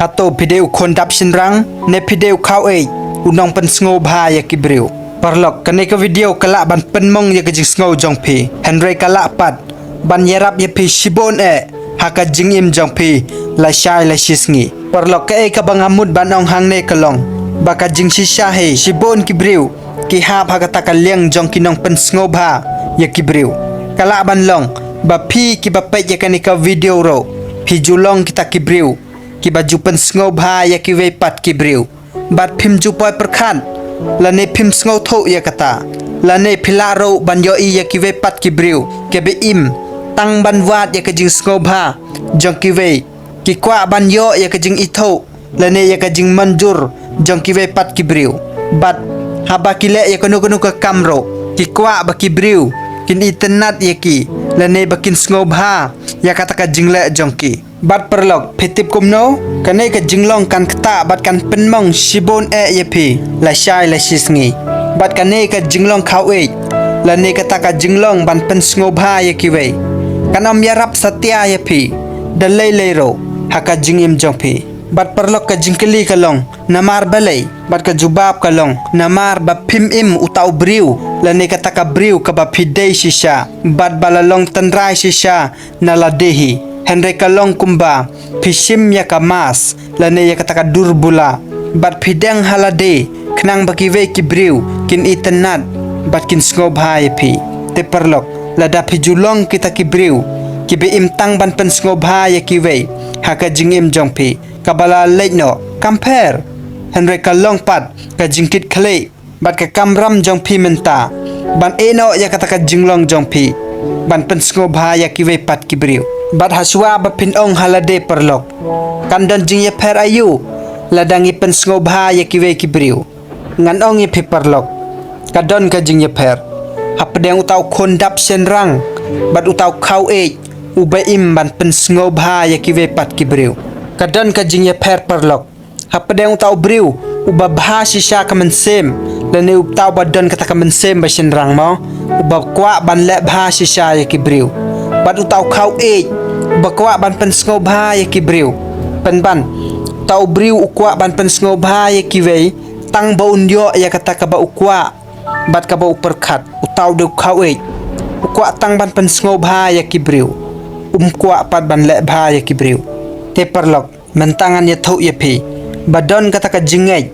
atau video kondap sinrang ne video kau unong Pynsngewbha ya Ki Briew parlok kane ka video kalak ban penmong ya ka jing sngow jong phi Henry kalak pat ban yarap ya phi shibon haka jing im jong phi la shai la shisngi parlok ka bangamut ban ong hang ne kalong baka jing shisha he shibon Ki Briew ki ha bha ka liang jong kinong Pynsngewbha ya Ki Briew kalak ban long ba phi ki ba pe ya kane ka video ro phi julong kita Ki Briew ki baju Pynsngewbha ya ki wei pat Ki Briew bat phim ju poi perkhan lane phim sngow tho ya kata lane philaro ban yo ya ki wei pat Ki Briew ke be im tang ban wat ya ka jing Pynsngewbha jong ki wei ki kwa ban yo ya ka jing itho lane ya ka jing manjur jong ki wei pat Ki Briew bat haba kile ya kono ka kamro ki kwa ba Ki Briew kin internet ya ki lane bakin Pynsngewbha ya kata ka jingle jong ki bat perlok phitip kumno kane ka jinglong kan kata bat kan penmong shibon ya phi la shai la shisngi bat kane ka jinglong khau lane kata ka jinglong ban Pynsngewbha ya ki wei kanom yarap satya ya phi dalai leiro haka jingim jong phi bat perlok ka jingkeli kalong namar balei bat ka jubab kalong namar ba phim im utau Briew lane kata ka Briew ka ba phidei shisha bat balalong tanrai shisha naladehi Henry kalong kumba phishim ya kamas lane ya kata ka durbula bat phidang halade knang baki wei Ki Briew kin internet bat kin Pynsngewbha ya phi te perlok lada phijulong kita Ki Briew ki be im tang ban Pynsngewbha ya ki wei haka jingim jong phi kabala leitno compare Henry kalong pat ka jingkit khle bat ka kamram jong phi menta ban eno ya kata ka jinglong jong phi ban Pynsngewbha ya ki wei pat Ki Briew bat haswa ba pinong halade perlok kandon jing ya per ayu ladangi Pynsngewbha ya ki wei Ki Briew ngan ong ya phi perlok kadon ka jing ya per hapdeng utau kondap senrang bat utau khau ubaim ban Pynsngewbha ya ki wei pat Ki Briew kadon ka jing ya per perlok hapdeng utau Briew uba bha shisha ka mensem lane utau badon kata ka mensem ba senrang mo uba kwa ban le bha shisha ya Ki Briew bat utau khau bakwa ban Pynsngewbha ya Ki Briew ban tau Briew ukwa ban Pynsngewbha ya ki wei tang ba unyo ya kata ka ba ukwa bat ka ba uperkhat utau de khau ukwa tang ban Pynsngewbha ya Ki Briew kwa pat ban le bha ya Ki Briew te perlok mentangan ya thau ya phi badon kata ka jingai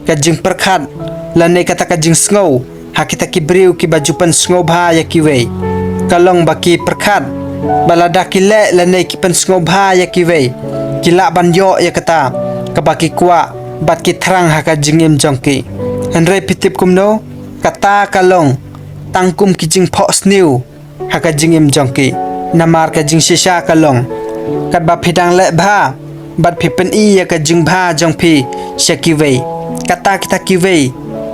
ka jing perkhat lane kata ka jing sngow hakita Ki Briew ki baju Pynsngewbha ya ki wei kalong baki perkhat balada kile lane ki Pynsngewbha ya ki wei kila ban yo ya kata kabaki kwa bat ki thrang haka jingim jongki Henry pitip kumno kata kalong tangkum ki jing pho snew haka jingim jongki namar ka jing shisha kalong kat ba phidang le bha bat phi pen ya ka jing bha jongphi shaki wei kata kita ki wei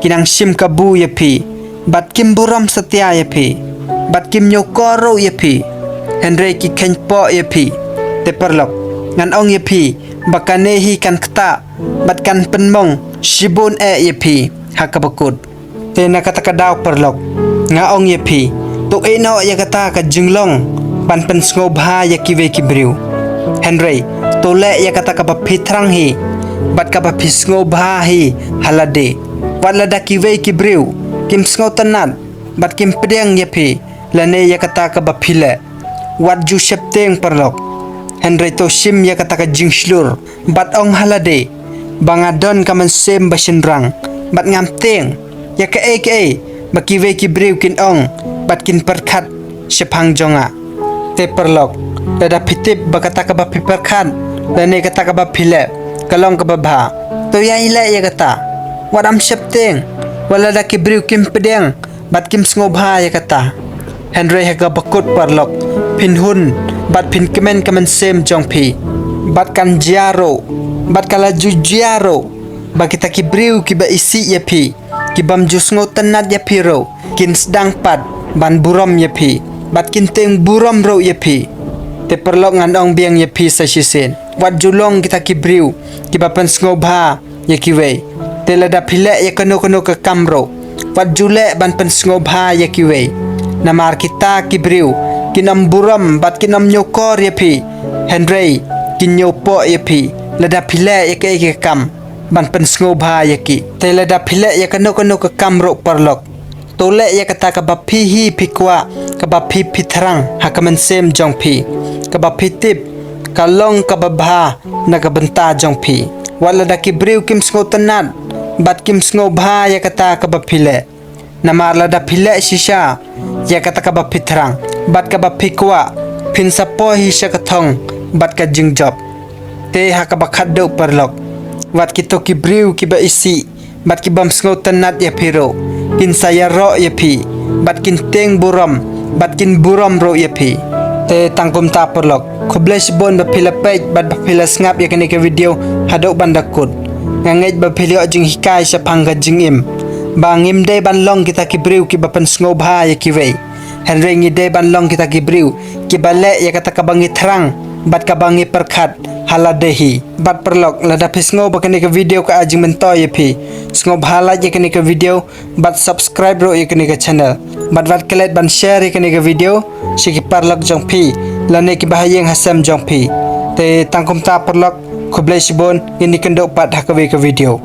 kinang sim ka bu ya phi bat kim buram satya ya phi bat kim nyokoro ya phi Henry ki khen po ya phi te perlok ngan ong ya phi bakane hi kan kata bat kan penmong shibon ya phi hakabakut te na kata ka daw perlok nga ong ya phi to eno ya kata ka jinglong ban Pynsngewbha ya ki wei Ki Briew Henry to le ya kata ka ba phi thrang hi bat ka ba Pynsngewbha hi halade bat lada ki wei Ki Briew kim sngow tanat bat kim pedeng ya phi lane ya kata ka ba phile wat ju septeng perlok Henry to sim ya kata ka jingslur bat ong halade bangadon ka mensem basenrang bat ngamteng ya ka baki wei Ki Briew kin ong bat kin perkhat sepang jonga te perlok dada pitip bakata ka ba perkhat lane kata ka ba phile kalong ka ba bha to ya ile ya kata wadam septeng wala da Ki Briew kim pedeng bat kim Pynsngewbha ya kata Henry haka bakut perlok pinhun bat pin kemen sem jongphi bat kan jiaro bat kala jujiaro bakita Ki Briew ki ba isi ya phi ki bam jusngo tanat ya phi ro kin sedang pat ban burom ya phi bat kin teng burom ro ya phi te perlok ngan ong biang ya phi sa sisen wat julong kita Ki Briew ki ba Pynsngewbha ya ki wei te lada phile ya kono ka kamro wat jule ban Pynsngewbha ya ki wei namar kita Ki Briew kinam buram bat kinam nyokor ya phi Henry kinyopo ya phi lada phile ya ke kam ban pensngobha ya ki te lada phile ya kano ke kam ro parlok tole ya kata ka ba phi hi phikwa ka ba phi pithrang hakaman sem jong phi ka ba phi tip ka long ka ba bha na ka banta jong phi wala da ki briu kim sngo tanat bat kim sngo-bha ya kata ka ba phile namar lada phile shisha ya kata ka ba pithrang bat ka ba phikwa phin sapo hi shakathong bat ka jingjop te ha ka ba khaddo parlok wat ki to ki briu ki ba isi bat ki bam sngo tanat ya phiro kin saya ro ya phi bat kin teng buram bat kin buram ro ya phi te tangkum ta perlok khobles bon ba phila page bat ba phila ngap ya kene ke video hadok bandakut ngangej ba philio jing hikai sa phangga jingim bangim de ban long kita ki briu ki ba pensngobha ya ki wei henrengi de ban long kita ki briu ki bale ya kata ka bangi thrang bat ka bangi perkhat haladehi bat perlok lada pisngo ba kene ke video ka ajing mento ya phi sngob hala ya kene ke video bat subscribe ro ya kene ke channel bat wat kelet ban share ya kene ke video siki parlok jong phi lane ki bahayeng hasam jong phi te tangkum ta perlok khoblai sibon ini kendo pat hakawe ke video